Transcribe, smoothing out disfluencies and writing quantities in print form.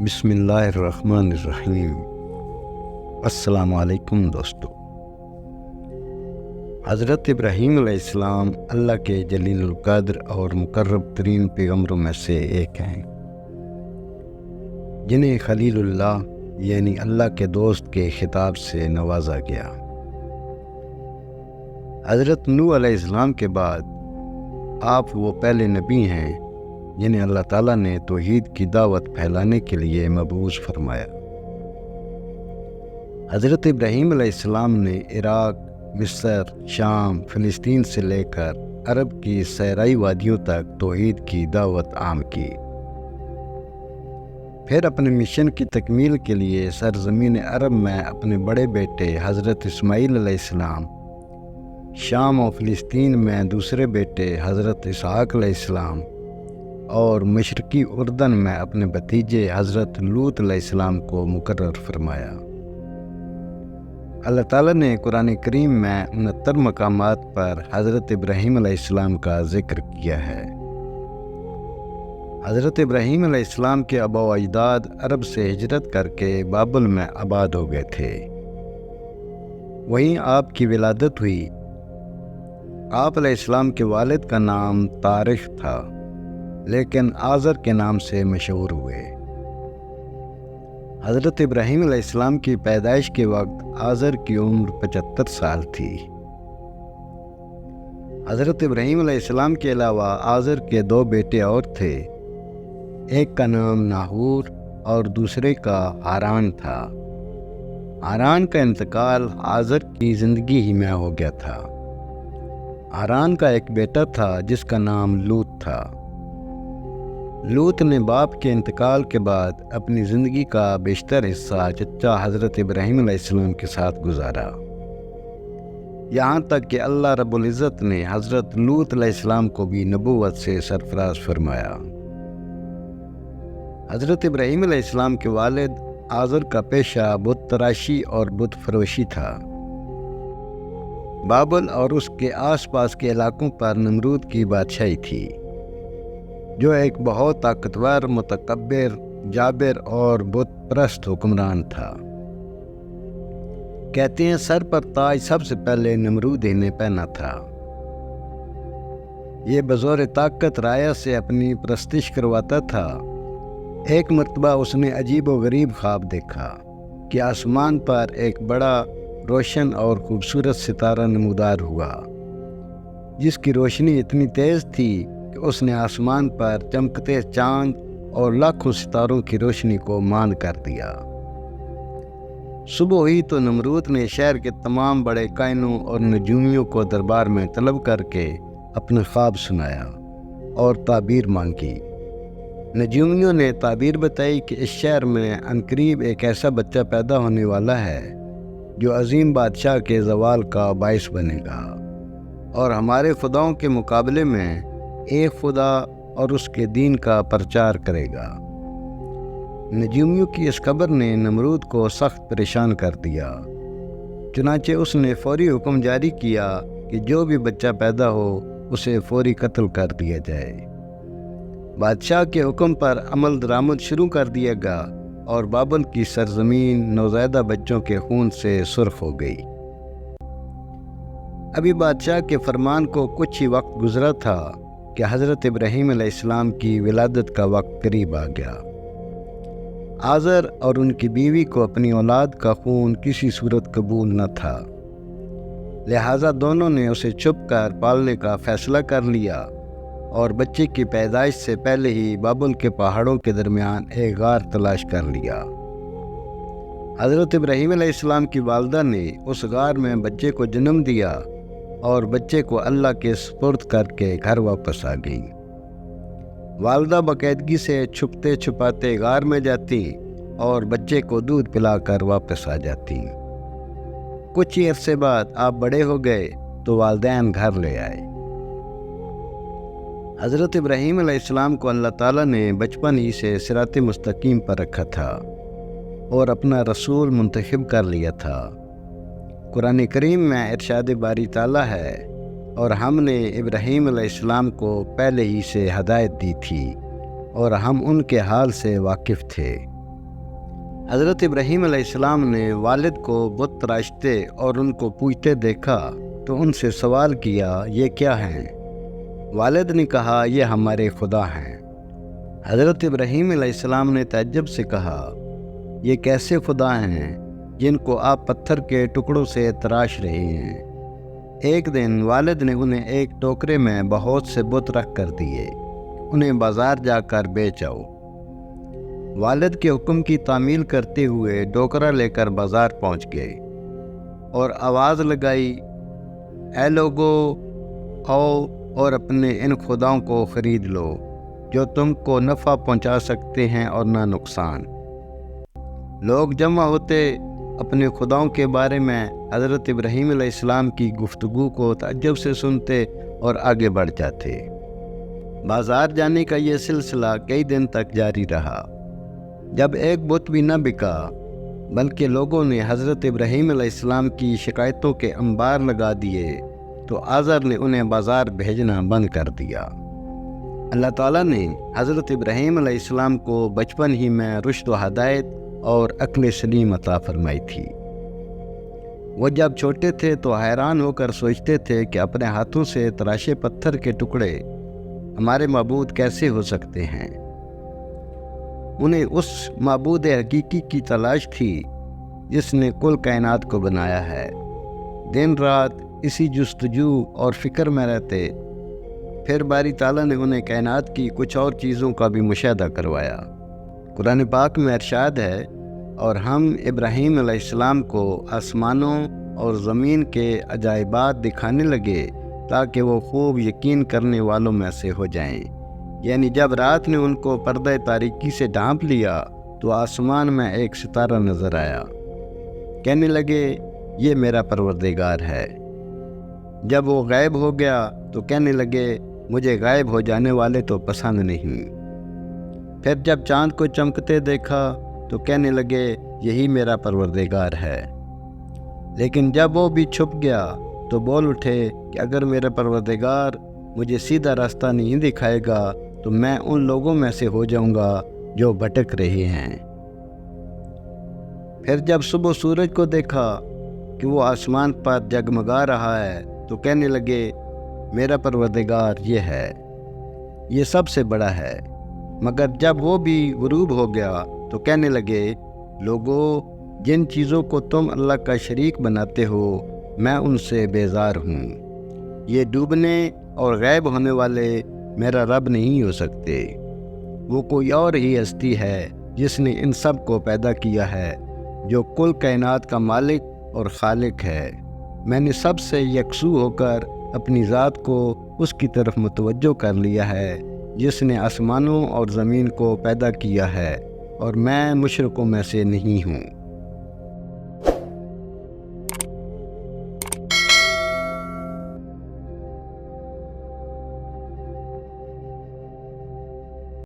بسم اللہ الرحمن الرحیم۔ السلام علیکم دوستو۔ حضرت ابراہیم علیہ السلام اللہ کے جلیل القدر اور مقرب ترین پیغمبروں میں سے ایک ہیں، جنہیں خلیل اللہ یعنی اللہ کے دوست کے خطاب سے نوازا گیا۔ حضرت نوح علیہ السلام کے بعد آپ وہ پہلے نبی ہیں جنہیں اللہ تعالیٰ نے توحید کی دعوت پھیلانے کے لیے مبعوث فرمایا۔ حضرت ابراہیم علیہ السلام نے عراق، مصر، شام، فلسطین سے لے کر عرب کی صحرائی وادیوں تک توحید کی دعوت عام کی۔ پھر اپنے مشن کی تکمیل کے لیے سرزمین عرب میں اپنے بڑے بیٹے حضرت اسماعیل علیہ السلام، شام و فلسطین میں دوسرے بیٹے حضرت اسحاق علیہ السلام اور مشرقی اردن میں اپنے بھتیجے حضرت لوط علیہ السلام کو مقرر فرمایا۔ اللہ تعالیٰ نے قرآن کریم میں 69 مقامات پر حضرت ابراہیم علیہ السلام کا ذکر کیا ہے۔ حضرت ابراہیم علیہ السلام کے آباء و اجداد عرب سے ہجرت کر کے بابل میں آباد ہو گئے تھے۔ وہیں آپ کی ولادت ہوئی۔ آپ علیہ السلام کے والد کا نام طارق تھا، لیکن آزر کے نام سے مشہور ہوئے۔ حضرت ابراہیم علیہ السلام کی پیدائش کے وقت آزر کی عمر 75 سال تھی۔ حضرت ابراہیم علیہ السلام کے علاوہ آزر کے 2 بیٹے اور تھے، ایک کا نام ناہور اور دوسرے کا ہاران تھا۔ ہاران کا انتقال آزر کی زندگی ہی میں ہو گیا تھا۔ ہاران کا ایک بیٹا تھا جس کا نام لوط تھا۔ لوط نے باپ کے انتقال کے بعد اپنی زندگی کا بیشتر حصہ چچا حضرت ابراہیم علیہ السلام کے ساتھ گزارا، یہاں تک کہ اللہ رب العزت نے حضرت لوط علیہ السلام کو بھی نبوت سے سرفراز فرمایا۔ حضرت ابراہیم علیہ السلام کے والد آزر کا پیشہ بت تراشی اور بت فروشی تھا۔ بابل اور اس کے آس پاس کے علاقوں پر نمرود کی بادشاہی تھی، جو ایک بہت طاقتور، متکبر، جابر اور بت پرست حکمران تھا۔ کہتے ہیں سر پر تاج سب سے پہلے نمرود ہی نے پہنا تھا۔ یہ بزور طاقت رایا سے اپنی پرستش کرواتا تھا۔ ایک مرتبہ اس نے عجیب و غریب خواب دیکھا کہ آسمان پر ایک بڑا روشن اور خوبصورت ستارہ نمودار ہوا، جس کی روشنی اتنی تیز تھی کہ اس نے آسمان پر چمکتے چاند اور لاکھوں ستاروں کی روشنی کو ماند کر دیا۔ صبح ہوئی تو نمرود نے شہر کے تمام بڑے کائنوں اور نجومیوں کو دربار میں طلب کر کے اپنا خواب سنایا اور تعبیر مانگی۔ نجومیوں نے تعبیر بتائی کہ اس شہر میں عنقریب ایک ایسا بچہ پیدا ہونے والا ہے جو عظیم بادشاہ کے زوال کا باعث بنے گا، اور ہمارے خداؤں کے مقابلے میں ایک خدا اور اس کے دین کا پرچار کرے گا۔ نجومیوں کی اس خبر نے نمرود کو سخت پریشان کر دیا، چنانچہ اس نے فوری حکم جاری کیا کہ جو بھی بچہ پیدا ہو اسے فوری قتل کر دیا جائے۔ بادشاہ کے حکم پر عمل درآمد شروع کر دیا گیا اور بابل کی سرزمین نوزائیدہ بچوں کے خون سے سرخ ہو گئی۔ ابھی بادشاہ کے فرمان کو کچھ ہی وقت گزرا تھا کہ حضرت ابراہیم علیہ السلام کی ولادت کا وقت قریب آ گیا۔ آزر اور ان کی بیوی کو اپنی اولاد کا خون کسی صورت قبول نہ تھا، لہٰذا دونوں نے اسے چھپ کر پالنے کا فیصلہ کر لیا اور بچے کی پیدائش سے پہلے ہی بابل کے پہاڑوں کے درمیان ایک غار تلاش کر لیا۔ حضرت ابراہیم علیہ السلام کی والدہ نے اس غار میں بچے کو جنم دیا اور بچے کو اللہ کے سپرد کر کے گھر واپس آ گئیں۔ والدہ باقاعدگی سے چھپتے چھپاتے غار میں جاتی اور بچے کو دودھ پلا کر واپس آ جاتی۔ کچھ ہی عرصے بعد آپ بڑے ہو گئے تو والدین گھر لے آئے۔ حضرت ابراہیم علیہ السلام کو اللہ تعالیٰ نے بچپن ہی سے صراط مستقیم پر رکھا تھا اور اپنا رسول منتخب کر لیا تھا۔ قرآن کریم میں ارشاد باری تعالیٰ ہے، اور ہم نے ابراہیم علیہ السلام کو پہلے ہی سے ہدایت دی تھی اور ہم ان کے حال سے واقف تھے۔ حضرت ابراہیم علیہ السلام نے والد کو بت تراشتے اور ان کو پوجتے دیکھا تو ان سے سوال کیا، یہ کیا ہیں؟ والد نے کہا، یہ ہمارے خدا ہیں۔ حضرت ابراہیم علیہ السلام نے تعجب سے کہا، یہ کیسے خدا ہیں جن کو آپ پتھر کے ٹکڑوں سے تراش رہے ہیں؟ ایک دن والد نے انہیں ایک ٹوکرے میں بہت سے بت رکھ کر دیے، انہیں بازار جا کر بیچ آؤ۔ والد کے حکم کی تعمیل کرتے ہوئے ٹوکرا لے کر بازار پہنچ گئے اور آواز لگائی، اے لوگو، آؤ اور اپنے ان خداؤں کو خرید لو جو تم کو نفع پہنچا سکتے ہیں اور نہ نقصان۔ لوگ جمع ہوتے، اپنے خداؤں کے بارے میں حضرت ابراہیم علیہ السلام کی گفتگو کو تعجب سے سنتے اور آگے بڑھ جاتے۔ بازار جانے کا یہ سلسلہ کئی دن تک جاری رہا۔ جب ایک بت بھی نہ بکا بلکہ لوگوں نے حضرت ابراہیم علیہ السلام کی شکایتوں کے انبار لگا دیے تو آزر نے انہیں بازار بھیجنا بند کر دیا۔ اللہ تعالیٰ نے حضرت ابراہیم علیہ السلام کو بچپن ہی میں رشد و ہدایت اور عقل سلیم عطا فرمائی تھی۔ وہ جب چھوٹے تھے تو حیران ہو کر سوچتے تھے کہ اپنے ہاتھوں سے تراشے پتھر کے ٹکڑے ہمارے معبود کیسے ہو سکتے ہیں۔ انہیں اس معبود حقیقی کی تلاش تھی جس نے کل کائنات کو بنایا ہے۔ دن رات اسی جستجو اور فکر میں رہتے۔ پھر باری تعالیٰ نے انہیں کائنات کی کچھ اور چیزوں کا بھی مشاہدہ کروایا۔ قرآن پاک میں ارشاد ہے، اور ہم ابراہیم علیہ السلام کو آسمانوں اور زمین کے عجائبات دکھانے لگے تاکہ وہ خوب یقین کرنے والوں میں سے ہو جائیں۔ یعنی جب رات نے ان کو پردہ تاریکی سے ڈھانپ لیا تو آسمان میں ایک ستارہ نظر آیا، کہنے لگے، یہ میرا پروردگار ہے۔ جب وہ غائب ہو گیا تو کہنے لگے، مجھے غائب ہو جانے والے تو پسند نہیں۔ پھر جب چاند کو چمکتے دیکھا تو کہنے لگے، یہی میرا پروردگار ہے۔ لیکن جب وہ بھی چھپ گیا تو بول اٹھے کہ اگر میرا پروردگار مجھے سیدھا راستہ نہیں دکھائے گا تو میں ان لوگوں میں سے ہو جاؤں گا جو بھٹک رہے ہیں۔ پھر جب صبح سورج کو دیکھا کہ وہ آسمان پر جگمگا رہا ہے تو کہنے لگے، میرا پروردگار یہ ہے، یہ سب سے بڑا ہے۔ مگر جب وہ بھی غروب ہو گیا تو کہنے لگے، لوگو، جن چیزوں کو تم اللہ کا شریک بناتے ہو میں ان سے بیزار ہوں۔ یہ ڈوبنے اور غائب ہونے والے میرا رب نہیں ہو سکتے۔ وہ کوئی اور ہی ہستی ہے جس نے ان سب کو پیدا کیا ہے، جو کل کائنات کا مالک اور خالق ہے۔ میں نے سب سے یکسو ہو کر اپنی ذات کو اس کی طرف متوجہ کر لیا ہے جس نے آسمانوں اور زمین کو پیدا کیا ہے، اور میں مشرکوں میں سے نہیں ہوں۔